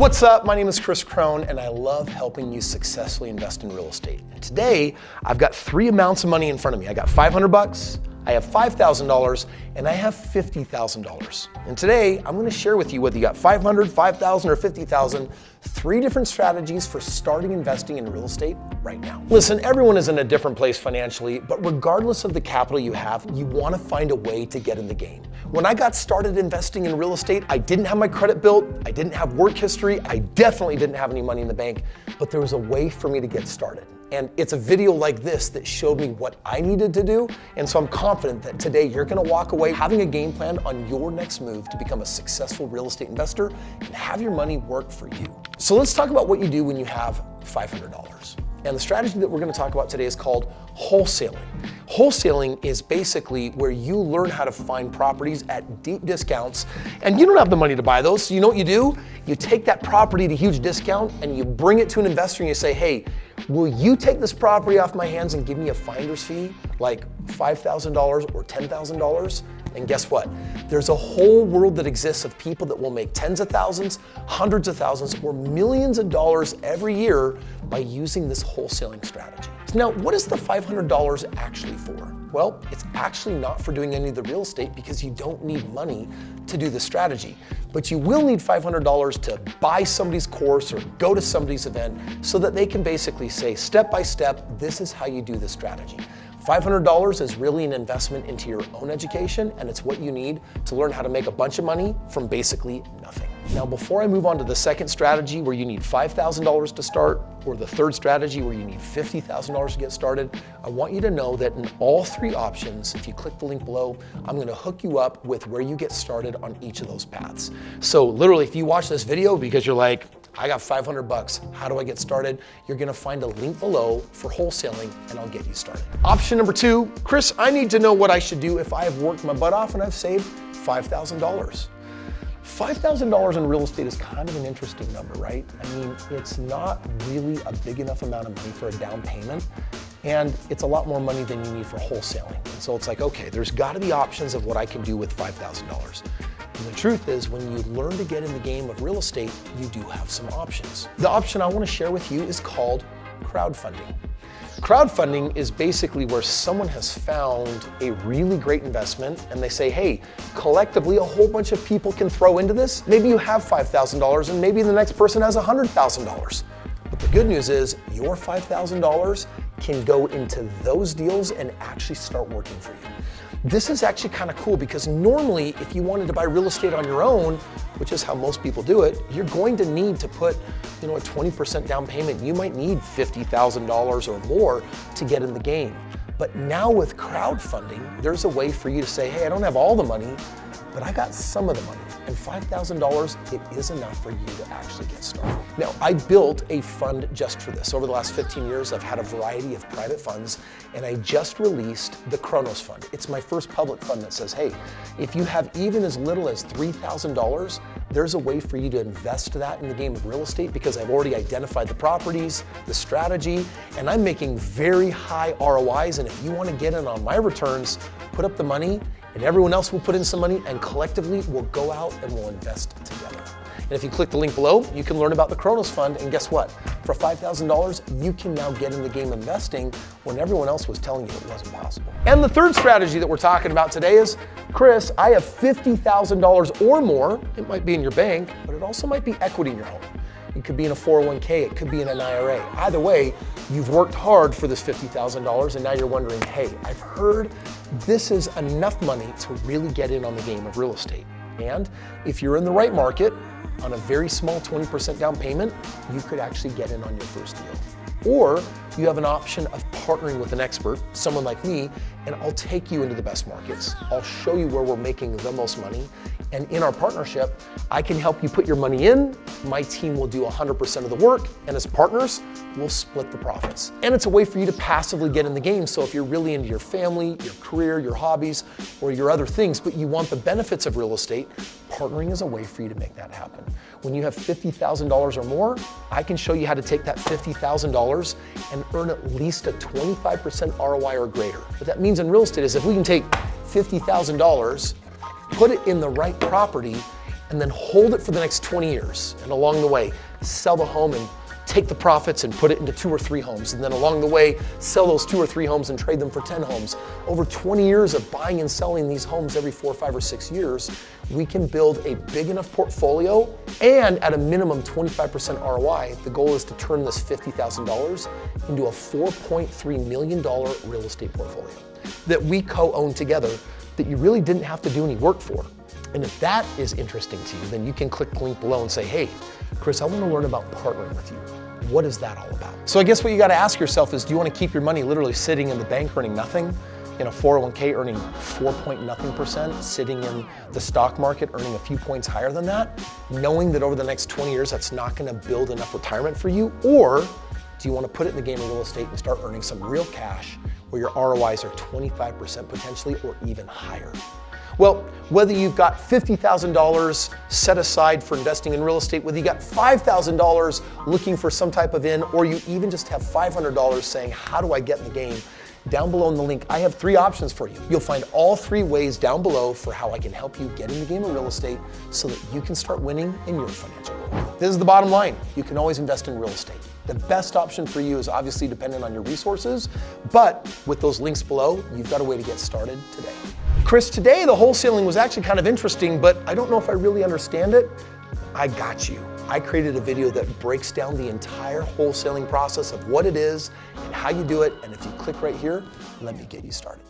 What's up? My name is Kris Krohn, and I love helping you successfully invest in real estate. And today, I've got three amounts of money in front of me. I got $500, I have $5,000, and I have $50,000. And today, I'm gonna share with you whether you got 500, 5,000, or 50,000, three different strategies for starting investing in real estate right now. Listen, everyone is in a different place financially, but regardless of the capital you have, you wanna find a way to get in the game. When I got started investing in real estate, I didn't have my credit built, I didn't have work history, I definitely didn't have any money in the bank, but there was a way for me to get started. And it's a video like this that showed me what I needed to do. And so I'm confident that today you're gonna walk away having a game plan on your next move to become a successful real estate investor and have your money work for you. So let's talk about what you do when you have $500. And the strategy that we're gonna talk about today is called wholesaling. Wholesaling is basically where you learn how to find properties at deep discounts, and you don't have the money to buy those, so you know what you do? You take that property at a huge discount and you bring it to an investor and you say, hey, will you take this property off my hands and give me a finder's fee, like $5,000 or $10,000? And guess what? There's a whole world that exists of people that will make tens of thousands, hundreds of thousands, or millions of dollars every year by using this wholesaling strategy. Now, what is the $500 actually for? Well, it's actually not for doing any of the real estate because you don't need money to do the strategy. But you will need $500 to buy somebody's course or go to somebody's event so that they can basically say, step by step, this is how you do the strategy. $500 is really an investment into your own education, and it's what you need to learn how to make a bunch of money from basically nothing. Now, before I move on to the second strategy where you need $5,000 to start, or the third strategy where you need $50,000 to get started, I want you to know that in all three options, if you click the link below, I'm gonna hook you up with where you get started on each of those paths. So literally, if you watch this video because you're like, I got $500, how do I get started? You're gonna find a link below for wholesaling and I'll get you started. Option number two, Kris, I need to know what I should do if I have worked my butt off and I've saved $5,000. $5,000 in real estate is kind of an interesting number, right? I mean, it's not really a big enough amount of money for a down payment, and it's a lot more money than you need for wholesaling. And so it's like, okay, there's gotta be options of what I can do with $5,000. And the truth is, when you learn to get in the game of real estate, you do have some options. The option I want to share with you is called crowdfunding. Crowdfunding is basically where someone has found a really great investment and they say, hey, collectively a whole bunch of people can throw into this. Maybe you have $5,000 and maybe the next person has $100,000. But the good news is your $5,000 can go into those deals and actually start working for you. This is actually kind of cool because normally if you wanted to buy real estate on your own, which is how most people do it, you're going to need to put a 20% down payment. You might need $50,000 or more to get in the game. But now with crowdfunding, there's a way for you to say, hey, I don't have all the money, but I got some of the money. And $5,000, it is enough for you to actually get started. Now, I built a fund just for this. Over the last 15 years, I've had a variety of private funds, and I just released the Kronos Fund. It's my first public fund that says, hey, if you have even as little as $3,000, there's a way for you to invest that in the game of real estate because I've already identified the properties, the strategy, and I'm making very high ROIs. And if you want to get in on my returns, put up the money, and everyone else will put in some money, and collectively we'll go out and we'll invest together. And if you click the link below, you can learn about the Kronos Fund, and guess what? For $5,000, you can now get in the game investing when everyone else was telling you it wasn't possible. And the third strategy that we're talking about today is, Kris, I have $50,000 or more. It might be in your bank, but it also might be equity in your home. It could be in a 401k, it could be in an IRA. Either way, you've worked hard for this $50,000 and now you're wondering, hey, I've heard this is enough money to really get in on the game of real estate. And if you're in the right market, on a very small 20% down payment, you could actually get in on your first deal. Or you have an option of partnering with an expert, someone like me, and I'll take you into the best markets. I'll show you where we're making the most money. And in our partnership, I can help you put your money in. My team will do 100% of the work. And as partners, we'll split the profits. And it's a way for you to passively get in the game. So if you're really into your family, your career, your hobbies, or your other things, but you want the benefits of real estate, partnering is a way for you to make that happen. When you have $50,000 or more, I can show you how to take that $50,000 and earn at least a 25% ROI or greater. What that means in real estate is if we can take $50,000, put it in the right property, and then hold it for the next 20 years. And along the way, sell the home and take the profits and put it into 2 or 3 homes. And then along the way, sell those 2 or 3 homes and trade them for 10 homes. Over 20 years of buying and selling these homes every 4, 5, or 6 years, we can build a big enough portfolio, and at a minimum 25% ROI, the goal is to turn this $50,000 into a $4.3 million real estate portfolio that we co-own together, that you really didn't have to do any work for. And if that is interesting to you, then you can click the link below and say, hey, Kris, I want to learn about partnering with you. What is that all about? So I guess what you got to ask yourself is, do you want to keep your money literally sitting in the bank earning nothing, in a 401k earning 4.nothing%, sitting in the stock market earning a few points higher than that, knowing that over the next 20 years that's not going to build enough retirement for you? Or do you want to put it in the game of real estate and start earning some real cash where your ROIs are 25% potentially, or even higher? Well, whether you've got $50,000 set aside for investing in real estate, whether you got $5,000 looking for some type of in, or you even just have $500 saying, how do I get in the game? Down below in the link, I have 3 options for you. You'll find all 3 ways down below for how I can help you get in the game of real estate so that you can start winning in your financial world. This is the bottom line. You can always invest in real estate. The best option for you is obviously dependent on your resources, but with those links below, you've got a way to get started today. Kris, today the wholesaling was actually kind of interesting, but I don't know if I really understand it. I got you. I created a video that breaks down the entire wholesaling process of what it is and how you do it. And if you click right here, let me get you started.